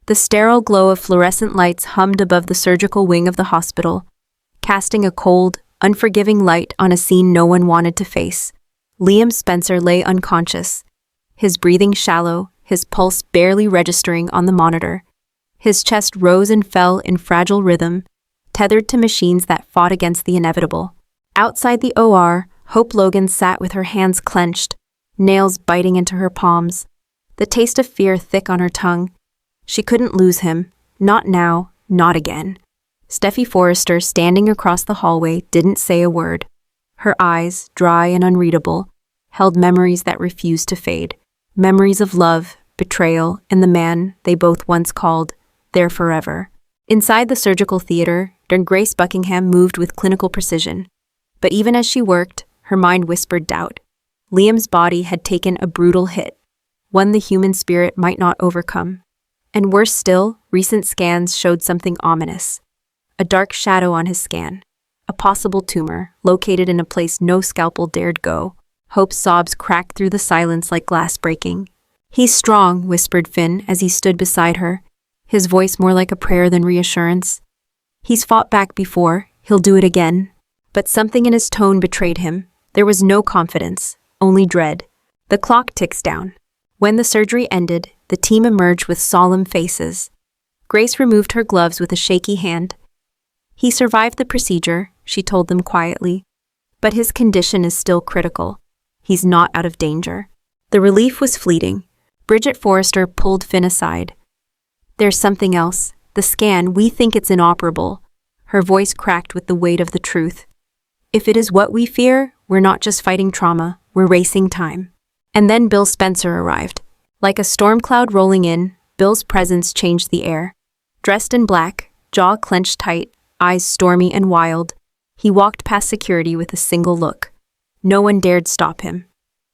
The sterile glow of fluorescent lights hummed above the surgical wing of the hospital, casting a cold, unforgiving light on a scene no one wanted to face. Liam Spencer lay unconscious, his breathing shallow, his pulse barely registering on the monitor. His chest rose and fell in fragile rhythm, tethered to machines that fought against the inevitable. Outside the OR, Hope Logan sat with her hands clenched, nails biting into her palms, the taste of fear thick on her tongue. She couldn't lose him, not now, not again. Steffi Forrester, standing across the hallway, didn't say a word. Her eyes, dry and unreadable, held memories that refused to fade. Memories of love, betrayal, and the man they both once called their forever. Inside the surgical theater, Grace Buckingham moved with clinical precision. But even as she worked, her mind whispered doubt. Liam's body had taken a brutal hit, one the human spirit might not overcome. And worse still, recent scans showed something ominous. A dark shadow on his scan. A possible tumor, located in a place no scalpel dared go. Hope's sobs cracked through the silence like glass breaking. "He's strong," whispered Finn as he stood beside her, his voice more like a prayer than reassurance. "He's fought back before, he'll do it again." But something in his tone betrayed him. There was no confidence, only dread. The clock ticks down. When the surgery ended, the team emerged with solemn faces. Grace removed her gloves with a shaky hand. "He survived the procedure," she told them quietly. "But his condition is still critical. He's not out of danger." The relief was fleeting. Bridget Forrester pulled Finn aside. "There's something else. The scan, we think it's inoperable." Her voice cracked with the weight of the truth. "If it is what we fear, we're not just fighting trauma, we're racing time." And then Bill Spencer arrived. Like a storm cloud rolling in, Bill's presence changed the air. Dressed in black, jaw clenched tight, eyes stormy and wild, he walked past security with a single look. No one dared stop him.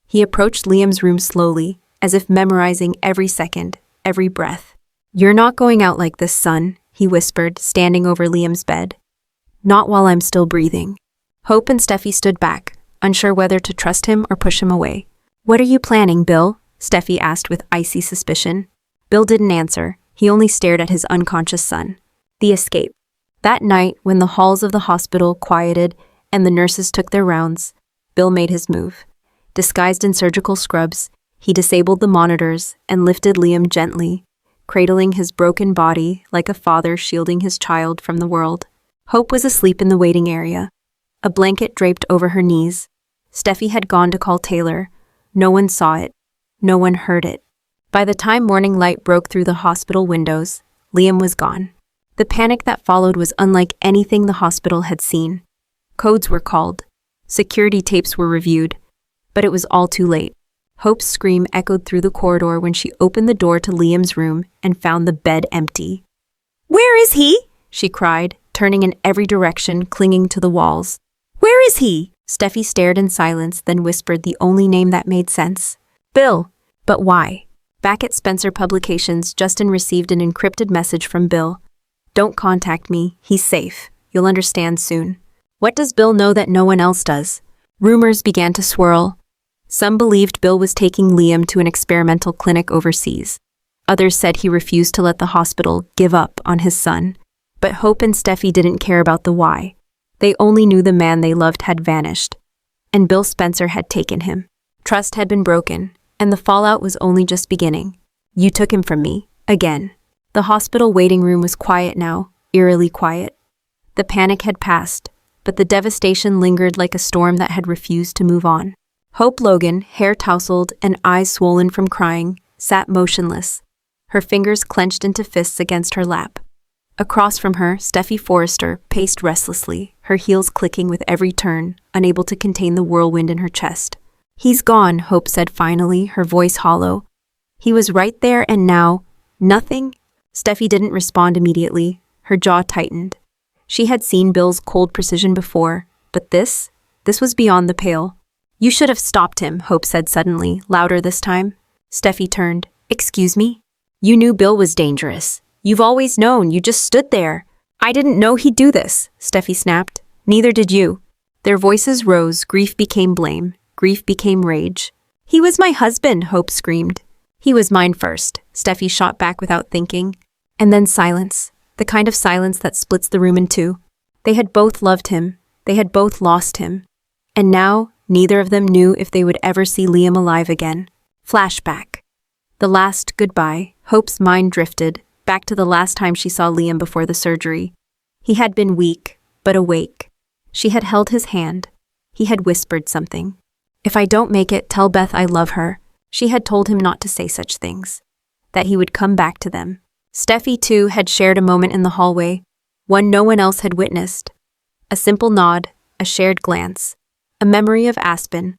He approached Liam's room slowly, as if memorizing every second, every breath. "You're not going out like this, son," he whispered, standing over Liam's bed. "Not while I'm still breathing." Hope and Steffi stood back, unsure whether to trust him or push him away. "What are you planning, Bill?" Steffi asked with icy suspicion. Bill didn't answer. He only stared at his unconscious son. The escape. That night, when the halls of the hospital quieted and the nurses took their rounds, Bill made his move. Disguised in surgical scrubs, he disabled the monitors and lifted Liam gently, cradling his broken body like a father shielding his child from the world. Hope was asleep in the waiting area, a blanket draped over her knees. Steffi had gone to call Taylor. No one saw it. No one heard it. By the time morning light broke through the hospital windows, Liam was gone. The panic that followed was unlike anything the hospital had seen. Codes were called. Security tapes were reviewed. But it was all too late. Hope's scream echoed through the corridor when she opened the door to Liam's room and found the bed empty. "Where is he?" she cried, turning in every direction, clinging to the walls. "Where is he?" Steffi stared in silence, then whispered the only name that made sense. "Bill." But why? Back at Spencer Publications, Justin received an encrypted message from Bill. "Don't contact me. He's safe. You'll understand soon." What does Bill know that no one else does? Rumors began to swirl. Some believed Bill was taking Liam to an experimental clinic overseas. Others said he refused to let the hospital give up on his son. But Hope and Steffi didn't care about the why. They only knew the man they loved had vanished. And Bill Spencer had taken him. Trust had been broken, and the fallout was only just beginning. "You took him from me, again." The hospital waiting room was quiet now, eerily quiet. The panic had passed, but the devastation lingered like a storm that had refused to move on. Hope Logan, hair tousled and eyes swollen from crying, sat motionless, her fingers clenched into fists against her lap. Across from her, Steffi Forrester paced restlessly, her heels clicking with every turn, unable to contain the whirlwind in her chest. "He's gone," Hope said finally, her voice hollow. "He was right there and now, nothing?" Steffi didn't respond immediately. Her jaw tightened. She had seen Bill's cold precision before, but this was beyond the pale. "You should have stopped him," Hope said suddenly, louder this time. Steffi turned. "Excuse me? You knew Bill was dangerous. You've always known, you just stood there." "I didn't know he'd do this," Steffi snapped. "Neither did you." Their voices rose, grief became blame, grief became rage. "He was my husband," Hope screamed. "He was mine first," Steffi shot back without thinking. And then silence, the kind of silence that splits the room in two. They had both loved him. They had both lost him. And now, neither of them knew if they would ever see Liam alive again. Flashback. The last goodbye. Hope's mind drifted back to the last time she saw Liam before the surgery. He had been weak, but awake. She had held his hand. He had whispered something. If I don't make it, tell Beth I love her. She had told him not to say such things. That he would come back to them. Steffi, too, had shared a moment in the hallway, one no one else had witnessed. A simple nod, a shared glance, a memory of Aspen,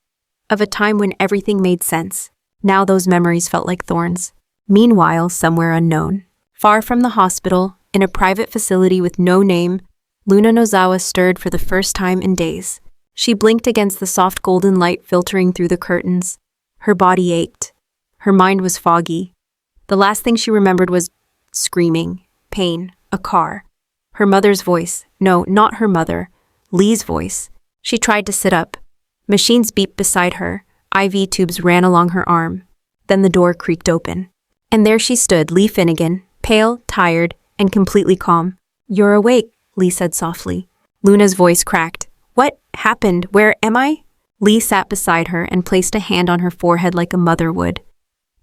of a time when everything made sense. Now those memories felt like thorns. Meanwhile, somewhere unknown, far from the hospital, in a private facility with no name, Luna Nozawa stirred for the first time in days. She blinked against the soft golden light filtering through the curtains. Her body ached. Her mind was foggy. The last thing she remembered was screaming, pain, a car. Her mother's voice. No, not her mother. Lee's voice. She tried to sit up. Machines beeped beside her. IV tubes ran along her arm. Then the door creaked open. And there she stood, Lee Finnegan, pale, tired, and completely calm. You're awake, Lee said softly. Luna's voice cracked. What happened? Where am I? Lee sat beside her and placed a hand on her forehead like a mother would.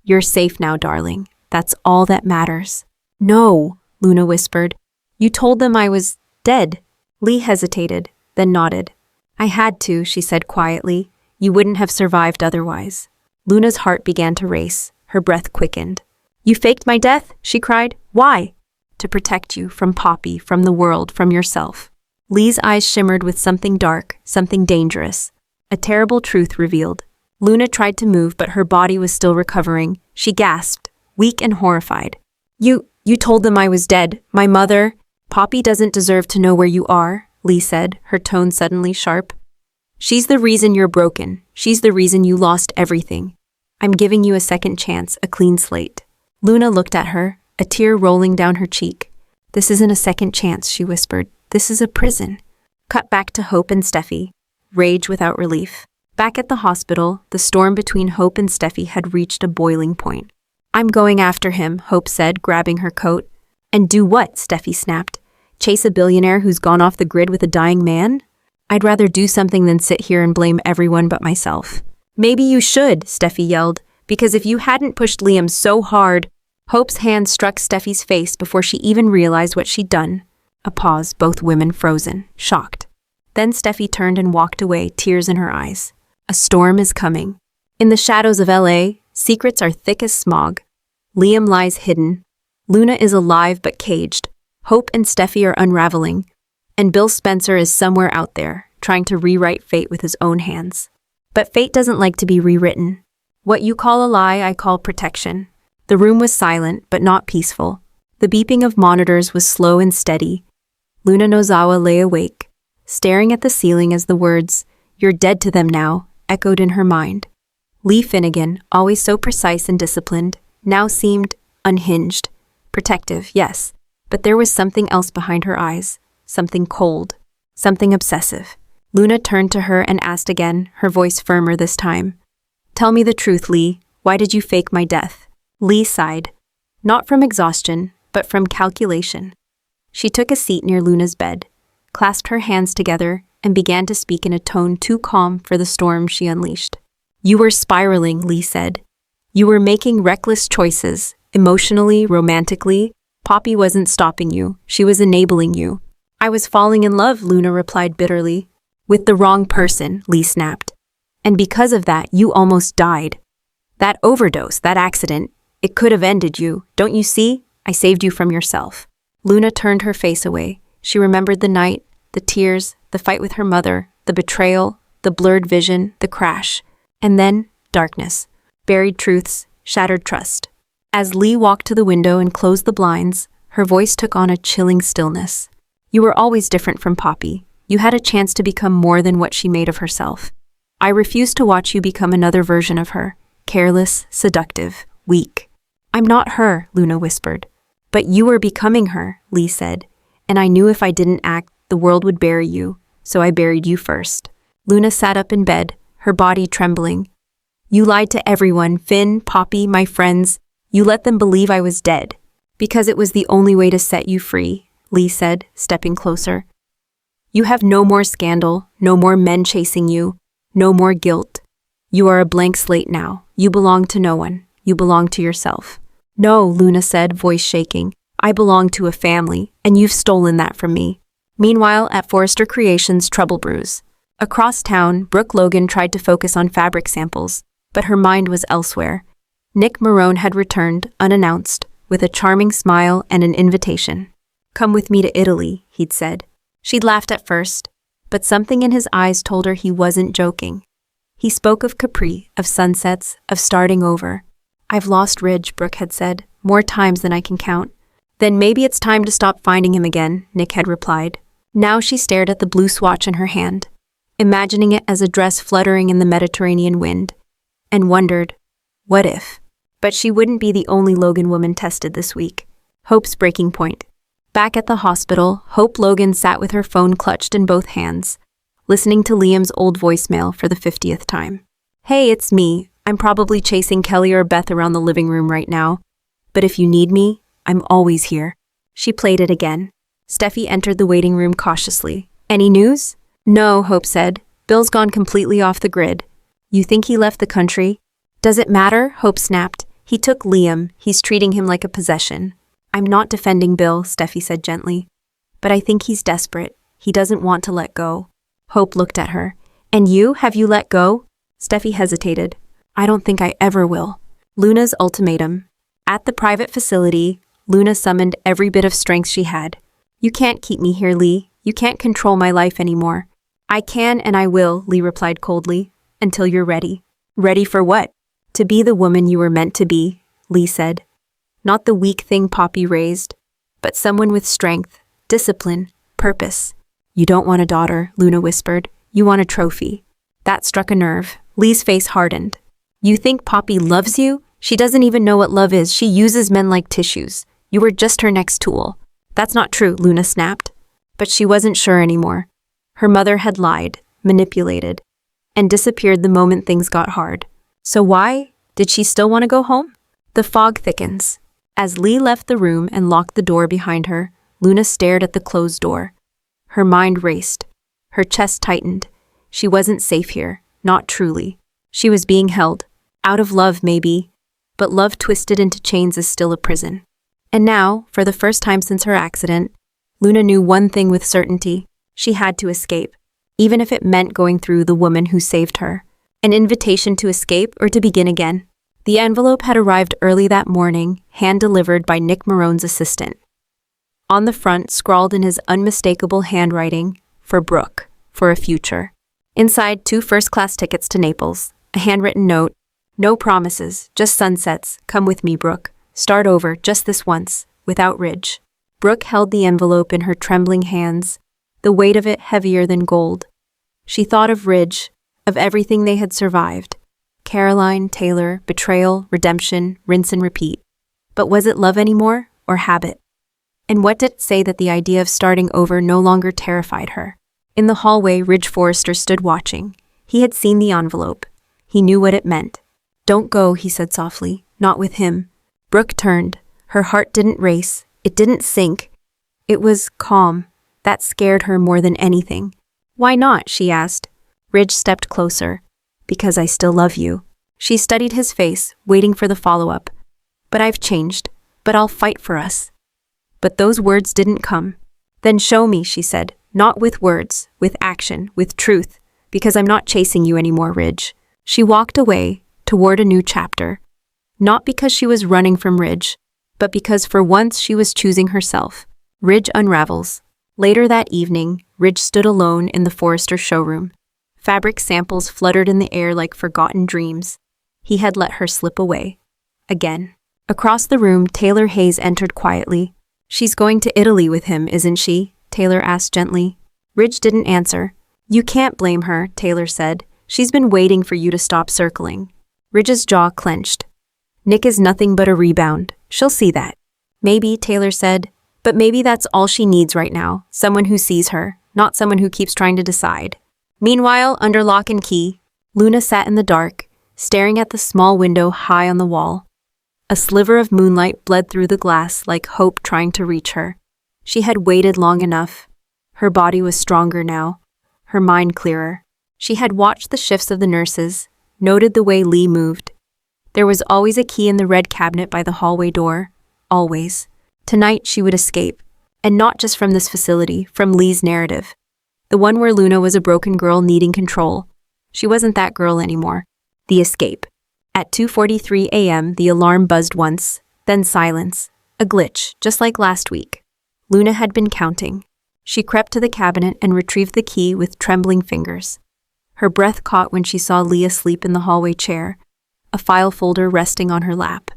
You're safe now, darling. That's all that matters. No, Luna whispered. You told them I was dead. Lee hesitated, then nodded. I had to, she said quietly. You wouldn't have survived otherwise. Luna's heart began to race. Her breath quickened. You faked my death? She cried. Why? To protect you from Poppy, from the world, from yourself. Lee's eyes shimmered with something dark, something dangerous. A terrible truth revealed. Luna tried to move, but her body was still recovering. She gasped, weak and horrified. You told them I was dead. My mother. Poppy doesn't deserve to know where you are, Lee said, her tone suddenly sharp. She's the reason you're broken. She's the reason you lost everything. I'm giving you a second chance, a clean slate. Luna looked at her, a tear rolling down her cheek. This isn't a second chance, she whispered. This is a prison. Cut back to Hope and Steffi. Rage without relief. Back at the hospital, the storm between Hope and Steffi had reached a boiling point. I'm going after him, Hope said, grabbing her coat. And do what? Steffi snapped. Chase a billionaire who's gone off the grid with a dying man? I'd rather do something than sit here and blame everyone but myself. Maybe you should, Steffi yelled, because if you hadn't pushed Liam so hard. Hope's hand struck Steffi's face before she even realized what she'd done. A pause, both women frozen, shocked. Then Steffi turned and walked away, tears in her eyes. A storm is coming. In the shadows of L.A., secrets are thick as smog. Liam lies hidden. Luna is alive but caged. Hope and Steffi are unraveling. And Bill Spencer is somewhere out there, trying to rewrite fate with his own hands. But fate doesn't like to be rewritten. What you call a lie, I call protection. The room was silent, but not peaceful. The beeping of monitors was slow and steady. Luna Nozawa lay awake, staring at the ceiling as the words, "You're dead to them now," echoed in her mind. Lee Finnegan, always so precise and disciplined, now seemed unhinged. Protective, yes, but there was something else behind her eyes, something cold, something obsessive. Luna turned to her and asked again, her voice firmer this time. Tell me the truth, Lee. Why did you fake my death? Lee sighed, not from exhaustion, but from calculation. She took a seat near Luna's bed, clasped her hands together, and began to speak in a tone too calm for the storm she unleashed. You were spiraling, Lee said. You were making reckless choices, emotionally, romantically. Poppy wasn't stopping you. She was enabling you. I was falling in love, Luna replied bitterly. With the wrong person, Lee snapped. And because of that, you almost died. That overdose, that accident, it could have ended you. Don't you see? I saved you from yourself. Luna turned her face away. She remembered the night, the tears, the fight with her mother, the betrayal, the blurred vision, the crash. And then, darkness. Buried truths, shattered trust. As Lee walked to the window and closed the blinds, her voice took on a chilling stillness. You were always different from Poppy. You had a chance to become more than what she made of herself. I refuse to watch you become another version of her. Careless, seductive, weak. I'm not her, Luna whispered. But you were becoming her, Lee said. And I knew if I didn't act, the world would bury you. So I buried you first. Luna sat up in bed, her body trembling. You lied to everyone, Finn, Poppy, my friends. You let them believe I was dead. Because it was the only way to set you free, Lee said, stepping closer. You have no more scandal, no more men chasing you, no more guilt. You are a blank slate now. You belong to no one. You belong to yourself. No, Luna said, voice shaking. I belong to a family, and you've stolen that from me. Meanwhile, at Forrester Creations' Trouble Brews. Across town, Brooke Logan tried to focus on fabric samples, but her mind was elsewhere. Nick Marone had returned, unannounced, with a charming smile and an invitation. Come with me to Italy, he'd said. She'd laughed at first, but something in his eyes told her he wasn't joking. He spoke of Capri, of sunsets, of starting over. I've lost Ridge, Brooke had said, more times than I can count. Then maybe it's time to stop finding him again, Nick had replied. Now she stared at the blue swatch in her hand, imagining it as a dress fluttering in the Mediterranean wind, and wondered, what if? But she wouldn't be the only Logan woman tested this week. Hope's breaking point. Back at the hospital, Hope Logan sat with her phone clutched in both hands, listening to Liam's old voicemail for the 50th time. Hey, it's me. I'm probably chasing Kelly or Beth around the living room right now. But if you need me, I'm always here. She played it again. Steffi entered the waiting room cautiously. Any news? No, Hope said. Bill's gone completely off the grid. You think he left the country? Does it matter? Hope snapped. He took Liam. He's treating him like a possession. I'm not defending Bill, Steffi said gently. But I think he's desperate. He doesn't want to let go. Hope looked at her. And you? Have you let go? Steffi hesitated. I don't think I ever will. Luna's ultimatum. At the private facility, Luna summoned every bit of strength she had. You can't keep me here, Lee. You can't control my life anymore. I can and I will, Lee replied coldly, until you're ready. Ready for what? To be the woman you were meant to be, Lee said. Not the weak thing Poppy raised, but someone with strength, discipline, purpose. You don't want a daughter, Luna whispered. You want a trophy. That struck a nerve. Lee's face hardened. You think Poppy loves you? She doesn't even know what love is. She uses men like tissues. You were just her next tool. That's not true, Luna snapped. But she wasn't sure anymore. Her mother had lied, manipulated, and disappeared the moment things got hard. So why? Did she still want to go home? The fog thickens. As Lee left the room and locked the door behind her, Luna stared at the closed door. Her mind raced. Her chest tightened. She wasn't safe here, not truly. She was being held. Out of love, maybe, but love twisted into chains is still a prison. And now, for the first time since her accident, Luna knew one thing with certainty. She had to escape, even if it meant going through the woman who saved her. An invitation to escape or to begin again. The envelope had arrived early that morning, hand-delivered by Nick Marone's assistant. On the front, scrawled in his unmistakable handwriting, for Brooke, for a future. Inside, 2 first-class tickets to Naples, a handwritten note, no promises, just sunsets, come with me, Brooke. Start over, just this once, without Ridge. Brooke held the envelope in her trembling hands, the weight of it heavier than gold. She thought of Ridge, of everything they had survived. Caroline, Taylor, betrayal, redemption, rinse and repeat. But was it love anymore, or habit? And what did it say that the idea of starting over no longer terrified her? In the hallway, Ridge Forrester stood watching. He had seen the envelope. He knew what it meant. Don't go, he said softly, not with him. Brooke turned. Her heart didn't race. It didn't sink. It was calm. That scared her more than anything. Why not? She asked. Ridge stepped closer. Because I still love you. She studied his face, waiting for the follow-up. But I've changed. But I'll fight for us. But those words didn't come. Then show me, she said. Not with words, with action, with truth. Because I'm not chasing you anymore, Ridge. She walked away, toward a new chapter. Not because she was running from Ridge, but because for once she was choosing herself. Ridge unravels. Later that evening, Ridge stood alone in the Forrester showroom. Fabric samples fluttered in the air like forgotten dreams. He had let her slip away. Again. Across the room, Taylor Hayes entered quietly. She's going to Italy with him, isn't she? Taylor asked gently. Ridge didn't answer. You can't blame her, Taylor said. She's been waiting for you to stop circling. Ridge's jaw clenched. Nick is nothing but a rebound. She'll see that. Maybe, Taylor said. But maybe that's all she needs right now. Someone who sees her, not someone who keeps trying to decide. Meanwhile, under lock and key, Luna sat in the dark, staring at the small window high on the wall. A sliver of moonlight bled through the glass like hope trying to reach her. She had waited long enough. Her body was stronger now, her mind clearer. She had watched the shifts of the nurses, noted the way Lee moved. There was always a key in the red cabinet by the hallway door. Always. Tonight she would escape. And not just from this facility, from Lee's narrative. The one where Luna was a broken girl needing control. She wasn't that girl anymore. The escape. At 2:43 a.m., the alarm buzzed once, then silence. A glitch, just like last week. Luna had been counting. She crept to the cabinet and retrieved the key with trembling fingers. Her breath caught when she saw Lee asleep in the hallway chair, a file folder resting on her lap.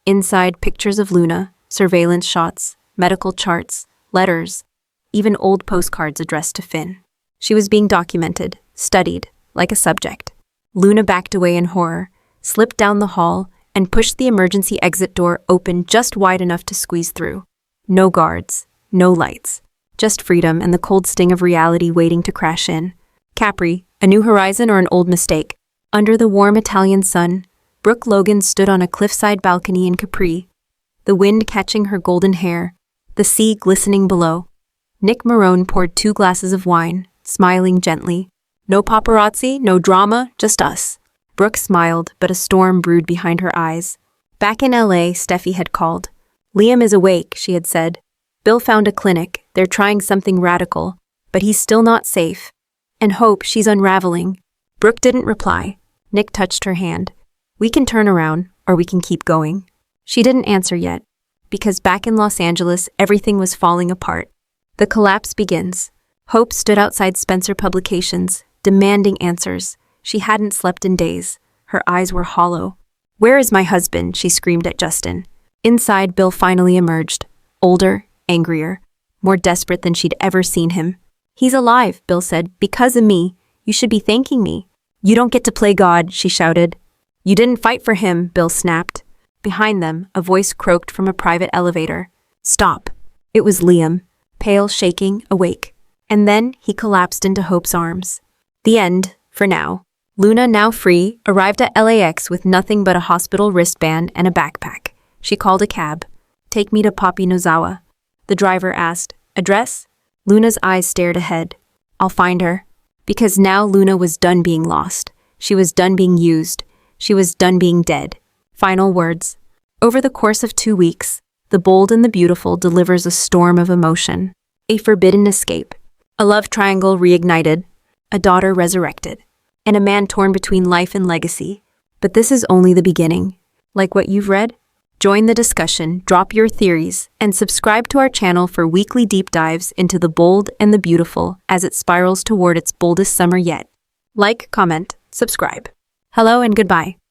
Inside, pictures of Luna, surveillance shots, medical charts, letters, even old postcards addressed to Finn. She was being documented, studied, like a subject. Luna backed away in horror, slipped down the hall, and pushed the emergency exit door open just wide enough to squeeze through. No guards, no lights, just freedom and the cold sting of reality waiting to crash in. Capri, a new horizon or an old mistake? Under the warm Italian sun, Brooke Logan stood on a cliffside balcony in Capri, the wind catching her golden hair, the sea glistening below. Nick Marone poured 2 glasses of wine, smiling gently. No paparazzi, no drama, just us. Brooke smiled, but a storm brewed behind her eyes. Back in LA, Steffi had called. Liam is awake, she had said. Bill found a clinic. They're trying something radical, but he's still not safe. And Hope, she's unraveling. Brooke didn't reply. Nick touched her hand. We can turn around, or we can keep going. She didn't answer yet, because back in Los Angeles, everything was falling apart. The collapse begins. Hope stood outside Spencer Publications, demanding answers. She hadn't slept in days. Her eyes were hollow. Where is my husband? She screamed at Justin. Inside, Bill finally emerged. Older, angrier, more desperate than she'd ever seen him. He's alive, Bill said. Because of me. You should be thanking me. You don't get to play God, she shouted. You didn't fight for him, Bill snapped. Behind them, a voice croaked from a private elevator. Stop. It was Liam, pale, shaking, awake. And then he collapsed into Hope's arms. The end, for now. Luna, now free, arrived at LAX with nothing but a hospital wristband and a backpack. She called a cab. Take me to Papi Nozawa. The driver asked, Address? Luna's eyes stared ahead. I'll find her. Because now Luna was done being lost. She was done being used. She was done being dead. Final words. Over the course of 2 weeks, The Bold and the Beautiful delivers a storm of emotion. A forbidden escape. A love triangle reignited. A daughter resurrected. And a man torn between life and legacy. But this is only the beginning. Like what you've read? Join the discussion, drop your theories, and subscribe to our channel for weekly deep dives into The Bold and the Beautiful as it spirals toward its boldest summer yet. Like, comment, subscribe. Hello and goodbye.